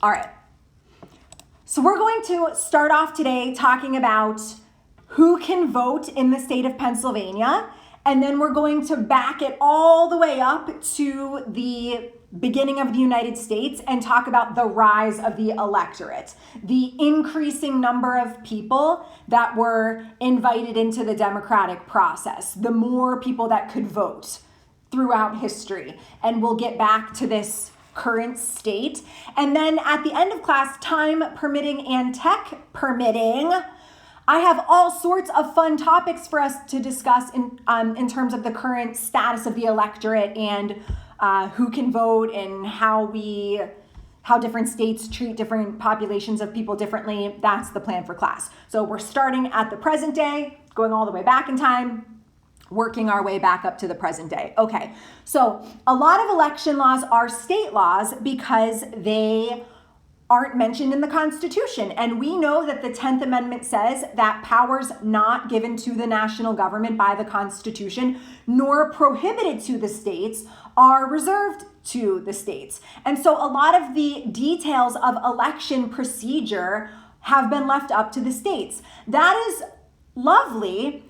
All right. So we're going to start off today talking about who can vote in the state of Pennsylvania, and then we're going to back it all the way up to the beginning of the United States and talk about the rise of the electorate, the increasing number of people that were invited into the democratic process, the more people that could vote throughout history. And we'll get back to this current state. And then at the end of class, time permitting and tech permitting, I have all sorts of fun topics for us to discuss in terms of the current status of the electorate and who can vote and how different states treat different populations of people differently. That's the plan for class. So we're starting at the present day, going all the way back in time, working our way back up to the present day. Okay, so a lot of election laws are state laws because they aren't mentioned in the Constitution. And we know that the 10th Amendment says that powers not given to the national government by the Constitution, nor prohibited to the states, are reserved to the states. And so a lot of the details of election procedure have been left up to the states. That is lovely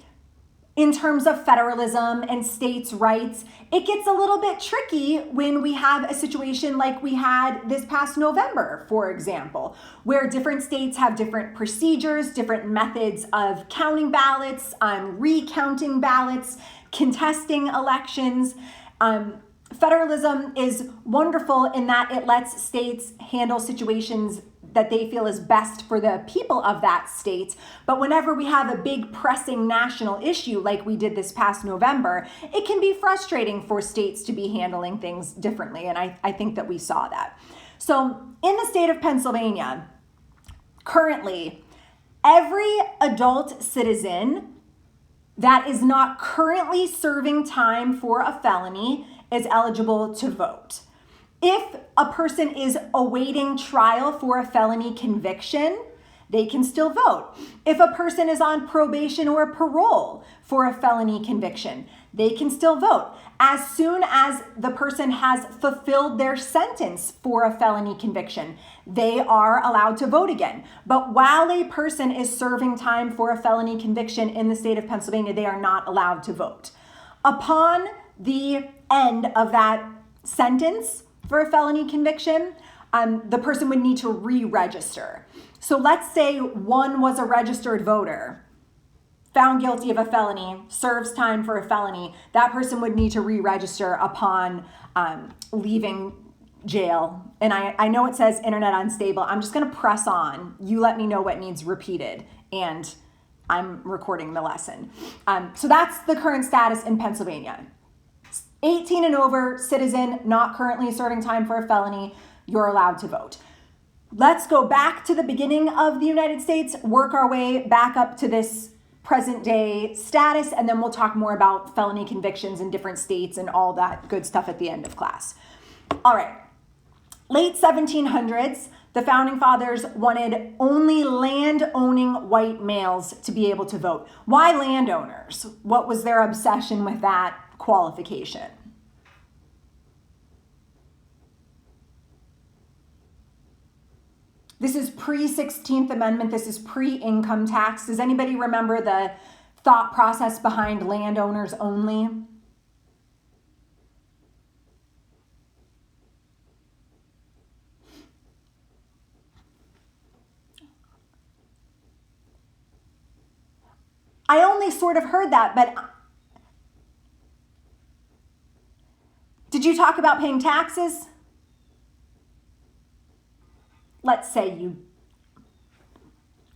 in terms of federalism and states' rights. It gets a little bit tricky when we have a situation like we had this past November, for example, where different states have different procedures, different methods of counting ballots, recounting ballots, contesting elections. Federalism is wonderful in that it lets states handle situations that they feel is best for the people of that state. But whenever we have a big pressing national issue like we did this past November, it can be frustrating for states to be handling things differently. And I think that we saw that. So in the state of Pennsylvania, currently, every adult citizen that is not currently serving time for a felony is eligible to vote. If a person is awaiting trial for a felony conviction, they can still vote. If a person is on probation or parole for a felony conviction, they can still vote. As soon as the person has fulfilled their sentence for a felony conviction, they are allowed to vote again. But while a person is serving time for a felony conviction in the state of Pennsylvania, they are not allowed to vote. Upon the end of that sentence for a felony conviction, the person would need to re-register. So let's say one was a registered voter, found guilty of a felony, serves time for a felony. That person would need to re-register upon leaving jail. And I know it says internet unstable. I'm just going to press on. You let me know what needs repeated, and I'm recording the lesson. So that's the current status in Pennsylvania. 18 and over, citizen, not currently serving time for a felony, you're allowed to vote. Let's go back to the beginning of the United States, work our way back up to this present day status, and then we'll talk more about felony convictions in different states and all that good stuff at the end of class. All right, late 1700s, the founding fathers wanted only land-owning white males to be able to vote. Why landowners? What was their obsession with that qualification? This is pre-16th Amendment. This is pre-income tax. Does anybody remember the thought process behind landowners only? I only sort of heard that, but did you talk about paying taxes? Let's say you.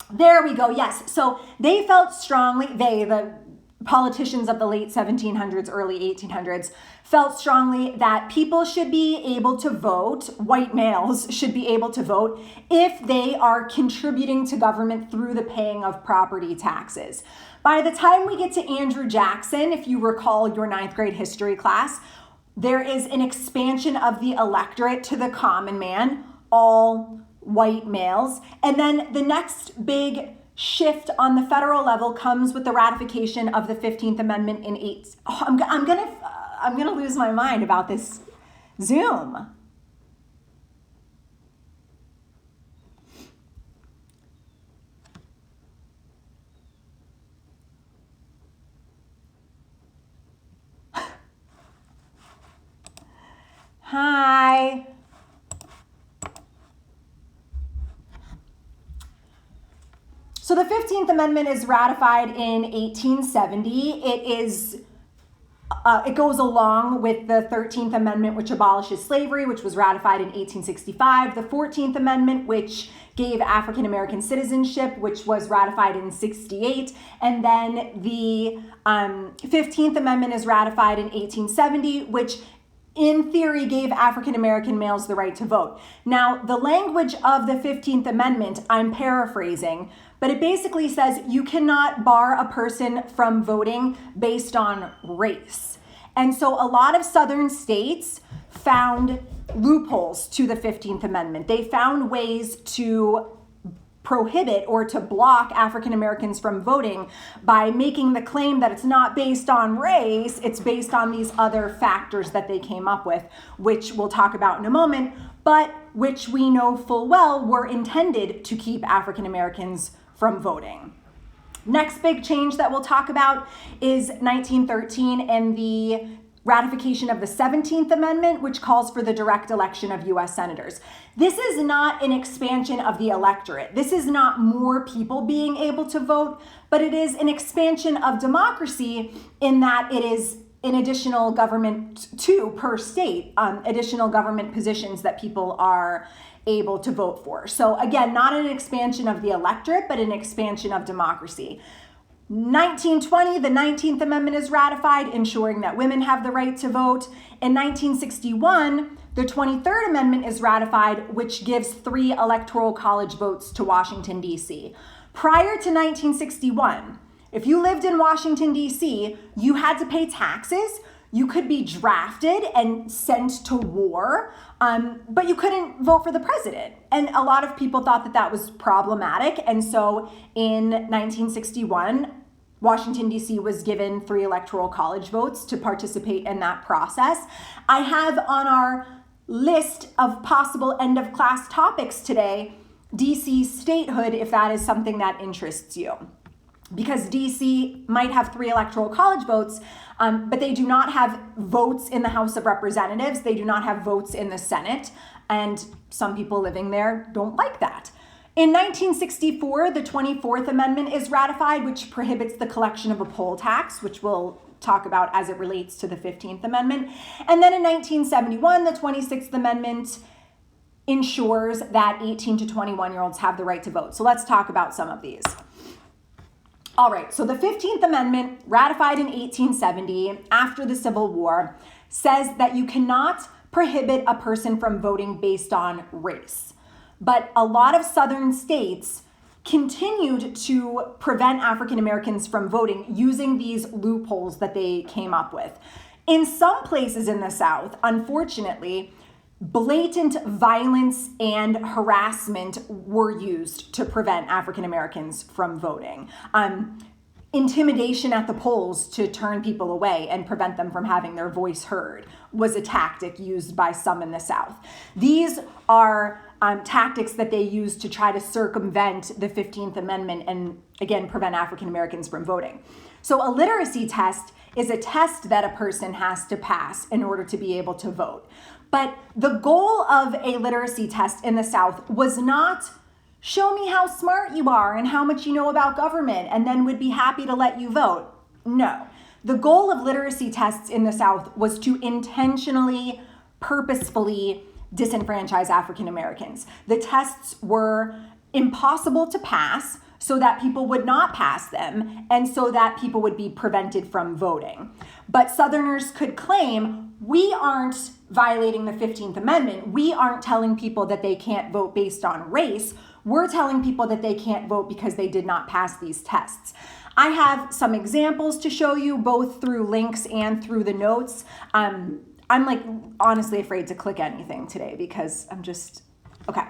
There we go. Yes. So they felt strongly, the politicians of the late 1700s, early 1800s, felt strongly that people should be able to vote, white males should be able to vote if they are contributing to government through the paying of property taxes. By the time we get to Andrew Jackson, if you recall your 9th grade history class, there is an expansion of the electorate to the common man, all white males. And then the next big shift on the federal level comes with the ratification of the 15th Amendment in I'm gonna lose my mind about this Zoom. Hi. So the 15th Amendment is ratified in 1870. It goes along with the 13th Amendment, which abolishes slavery, which was ratified in 1865. The 14th Amendment, which gave African American citizenship, which was ratified in 68. And then the 15th Amendment is ratified in 1870, which in theory gave African American males the right to vote. Now, the language of the 15th Amendment, I'm paraphrasing, but it basically says you cannot bar a person from voting based on race. And so a lot of southern states found loopholes to the 15th Amendment. They found ways to prohibit or to block African Americans from voting by making the claim that it's not based on race, it's based on these other factors that they came up with, which we'll talk about in a moment, but which we know full well were intended to keep African Americans from voting. Next big change that we'll talk about is 1913 and the ratification of the 17th Amendment, which calls for the direct election of U.S. senators. This is not an expansion of the electorate. This is not more people being able to vote, but it is an expansion of democracy in that it is an additional government per state, additional government positions that people are able to vote for. So again, not an expansion of the electorate, but an expansion of democracy. 1920, the 19th Amendment is ratified, ensuring that women have the right to vote. In 1961, the 23rd Amendment is ratified, which gives 3 electoral college votes to Washington, D.C. Prior to 1961, if you lived in Washington, D.C., you had to pay taxes. You could be drafted and sent to war, but you couldn't vote for the president. And a lot of people thought that that was problematic. And so in 1961, Washington, D.C. was given 3 electoral college votes to participate in that process. I have on our list of possible end of class topics today, D.C. statehood, if that is something that interests you. Because D.C. might have 3 electoral college votes, but they do not have votes in the House of Representatives. They do not have votes in the Senate. And some people living there don't like that. In 1964, the 24th Amendment is ratified, which prohibits the collection of a poll tax, which we'll talk about as it relates to the 15th Amendment. And then in 1971, the 26th Amendment ensures that 18 to 21-year-olds have the right to vote. So let's talk about some of these. All right, so the 15th Amendment, ratified in 1870 after the Civil War, says that you cannot prohibit a person from voting based on race. But a lot of southern states continued to prevent African Americans from voting using these loopholes that they came up with. In some places in the South, unfortunately, blatant violence and harassment were used to prevent African Americans from voting. Intimidation at the polls to turn people away and prevent them from having their voice heard was a tactic used by some in the South. These are tactics that they used to try to circumvent the 15th Amendment and, again, prevent African Americans from voting. So a literacy test is a test that a person has to pass in order to be able to vote. But the goal of a literacy test in the South was not show me how smart you are and how much you know about government, and then we'd be happy to let you vote. No. The goal of literacy tests in the South was to intentionally, purposefully disenfranchise African Americans. The tests were impossible to pass so that people would not pass them and so that people would be prevented from voting. But Southerners could claim, we aren't violating the 15th Amendment. We aren't telling people that they can't vote based on race. We're telling people that they can't vote because they did not pass these tests. I have some examples to show you, both through links and through the notes. I'm like honestly afraid to click anything today because I'm just, okay.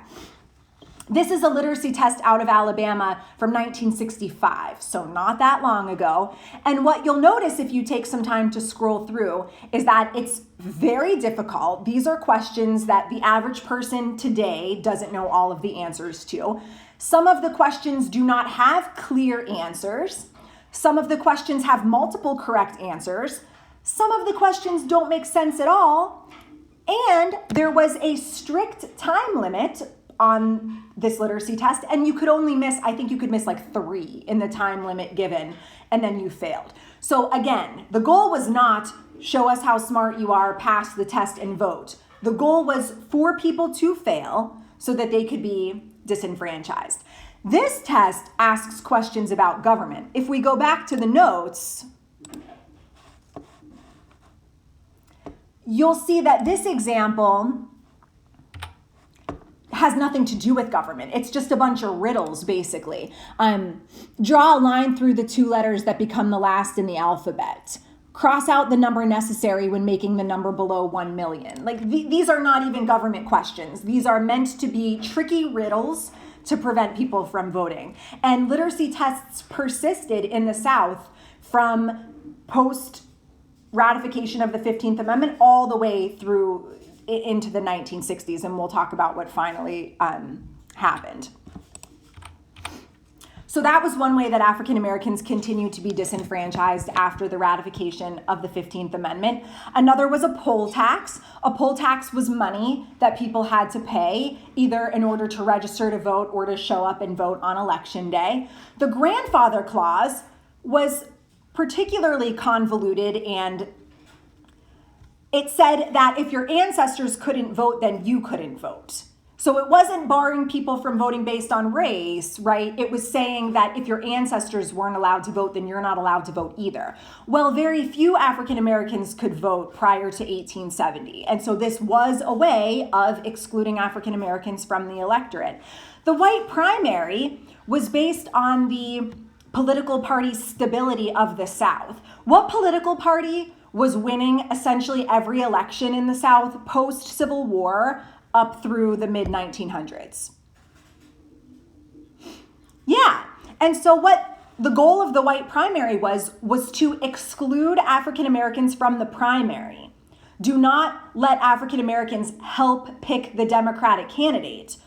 This is a literacy test out of Alabama from 1965, so not that long ago. And what you'll notice if you take some time to scroll through is that it's very difficult. These are questions that the average person today doesn't know all of the answers to. Some of the questions do not have clear answers. Some of the questions have multiple correct answers. Some of the questions don't make sense at all. And there was a strict time limit on this literacy test, and you could only miss, I think you could miss like 3 in the time limit given, and then you failed. So again, the goal was not show us how smart you are, pass the test and vote. The goal was for people to fail so that they could be disenfranchised. This test asks questions about government. If we go back to the notes, you'll see that this example has nothing to do with government. It's just a bunch of riddles, basically. Draw a line through the 2 letters that become the last in the alphabet. Cross out the number necessary when making the number below 1 million. Like these are not even government questions. These are meant to be tricky riddles to prevent people from voting. And literacy tests persisted in the South from post-ratification of the 15th Amendment all the way through into the 1960s, and we'll talk about what finally happened. So that was one way that African Americans continued to be disenfranchised after the ratification of the 15th Amendment. Another was a poll tax. A poll tax was money that people had to pay either in order to register to vote or to show up and vote on election day. The grandfather clause was particularly convoluted, and it said that if your ancestors couldn't vote, then you couldn't vote. So it wasn't barring people from voting based on race, right? It was saying that if your ancestors weren't allowed to vote, then you're not allowed to vote either. Well, very few African Americans could vote prior to 1870. And so this was a way of excluding African Americans from the electorate. The white primary was based on the political party stability of the South. What political party was winning essentially every election in the South post-Civil War up through the mid-1900s? Yeah, and so what the goal of the white primary was to exclude African Americans from the primary. Do not let African Americans help pick the Democratic candidate,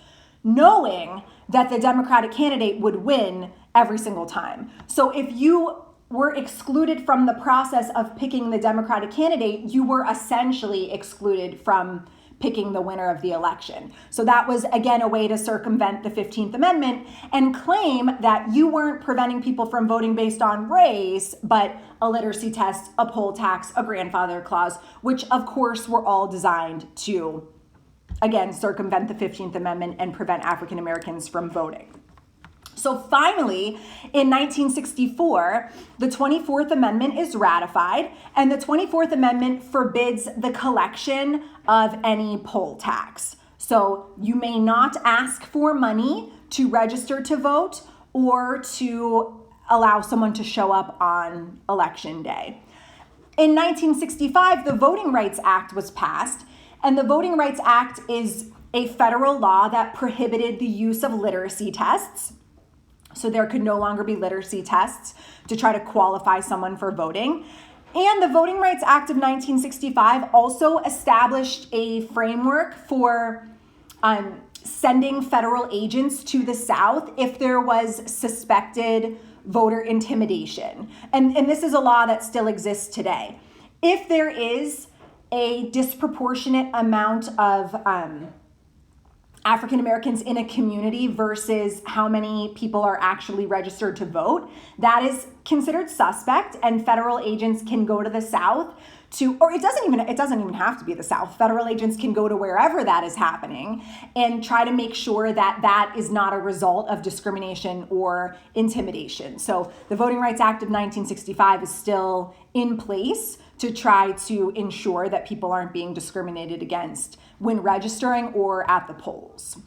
knowing that the Democratic candidate would win every single time. So if you were excluded from the process of picking the Democratic candidate, you were essentially excluded from picking the winner of the election. So that was, again, a way to circumvent the 15th Amendment and claim that you weren't preventing people from voting based on race, but a literacy test, a poll tax, a grandfather clause, which of course were all designed to, again, circumvent the 15th Amendment and prevent African Americans from voting. So finally, in 1964, the 24th Amendment is ratified, and the 24th Amendment forbids the collection of any poll tax. So you may not ask for money to register to vote or to allow someone to show up on election day. In 1965, the Voting Rights Act was passed, and the Voting Rights Act is a federal law that prohibited the use of literacy tests. So there could no longer be literacy tests to try to qualify someone for voting. And the Voting Rights Act of 1965 also established a framework for sending federal agents to the South if there was suspected voter intimidation. And this is a law that still exists today. If there is a disproportionate amount of African Americans in a community versus how many people are actually registered to vote, that is considered suspect, and federal agents can go to the South to, or it doesn't even have to be the South. Federal agents can go to wherever that is happening and try to make sure that that is not a result of discrimination or intimidation. So the Voting Rights Act of 1965 is still in place to try to ensure that people aren't being discriminated against when registering or at the polls.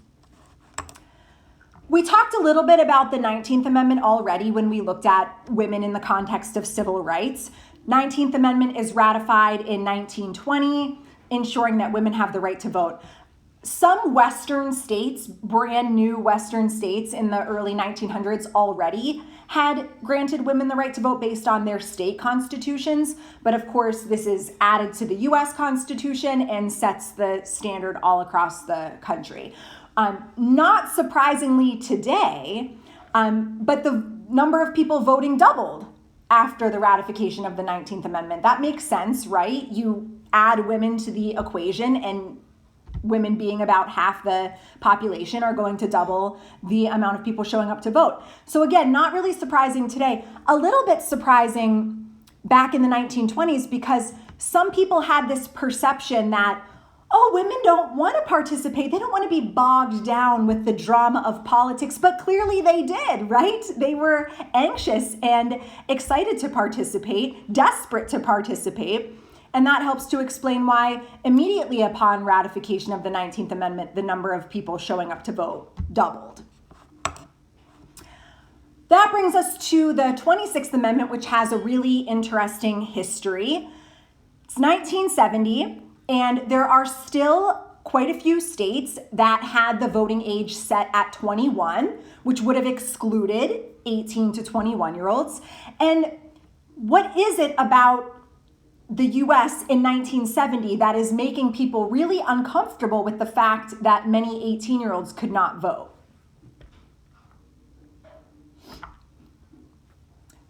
We talked a little bit about the 19th Amendment already when we looked at women in the context of civil rights. 19th Amendment is ratified in 1920, ensuring that women have the right to vote. Some Western states, brand new Western states in the early 1900s already had granted women the right to vote based on their state constitutions. But of course, this is added to the US Constitution and sets the standard all across the country. Not surprisingly today, but the number of people voting doubled after the ratification of the 19th Amendment. That makes sense, right? You add women to the equation, and women being about half the population are going to double the amount of people showing up to vote. So again, not really surprising today. A little bit surprising back in the 1920s, because some people had this perception that, oh, women don't want to participate. They don't want to be bogged down with the drama of politics, but clearly they did, right? They were anxious and excited to participate, desperate to participate. And that helps to explain why immediately upon ratification of the 19th Amendment, the number of people showing up to vote doubled. That brings us to the 26th Amendment, which has a really interesting history. It's 1970, and there are still quite a few states that had the voting age set at 21, which would have excluded 18 to 21-year-olds. And what is it about the US in 1970 that is making people really uncomfortable with the fact that many 18-year-olds could not vote?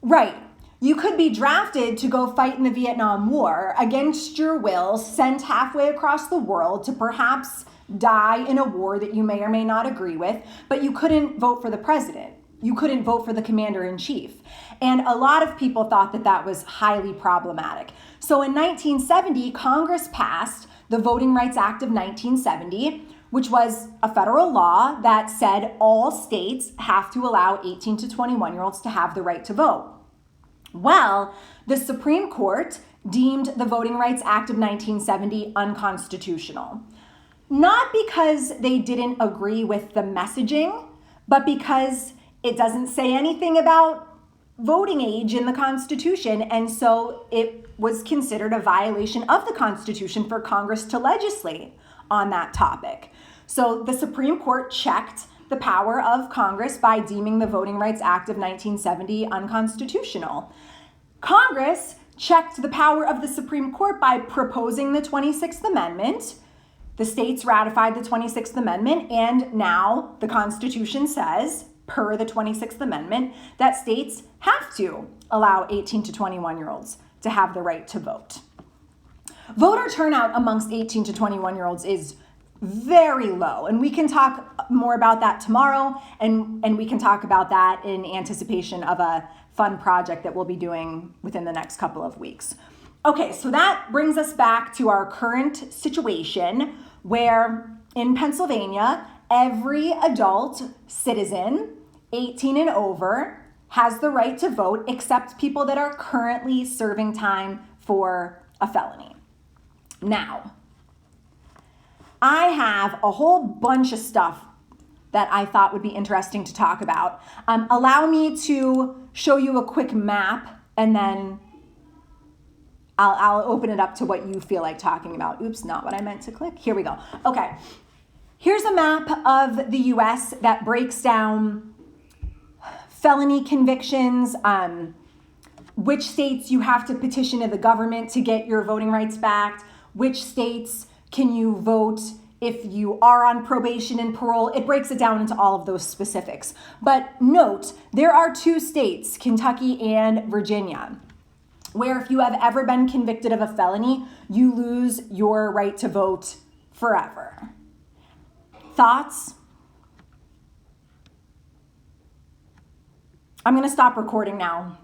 Right. You could be drafted to go fight in the Vietnam War against your will, sent halfway across the world to perhaps die in a war that you may or may not agree with, but you couldn't vote for the president. You couldn't vote for the commander-in-chief. And a lot of people thought that that was highly problematic. So in 1970, Congress passed the Voting Rights Act of 1970, which was a federal law that said all states have to allow 18 to 21-year-olds to have the right to vote. Well, the Supreme Court deemed the Voting Rights Act of 1970 unconstitutional. Not because they didn't agree with the messaging, but because it doesn't say anything about voting age in the Constitution, and so it was considered a violation of the Constitution for Congress to legislate on that topic. So the Supreme Court checked the power of Congress by deeming the Voting Rights Act of 1970 unconstitutional. Congress checked the power of the Supreme Court by proposing the 26th Amendment. The states ratified the 26th Amendment, and now the Constitution says, per the 26th Amendment, that states have to allow 18 to 21-year-olds to have the right to vote. Voter turnout amongst 18 to 21-year-olds is very low, and we can talk more about that tomorrow, and we can talk about that in anticipation of a fun project that we'll be doing within the next couple of weeks. Okay, so that brings us back to our current situation where in Pennsylvania, every adult citizen 18 and over has the right to vote, except people that are currently serving time for a felony. Now, I have a whole bunch of stuff that I thought would be interesting to talk about. Allow me to show you a quick map, and then I'll open it up to what you feel like talking about. Oops, not what I meant to click. Here we go. Okay, here's a map of the US that breaks down felony convictions, which states you have to petition to the government to get your voting rights back, which states can you vote if you are on probation and parole. It breaks it down into all of those specifics. But note, there are two states, Kentucky and Virginia, where if you have ever been convicted of a felony, you lose your right to vote forever. Thoughts? I'm going to stop recording now.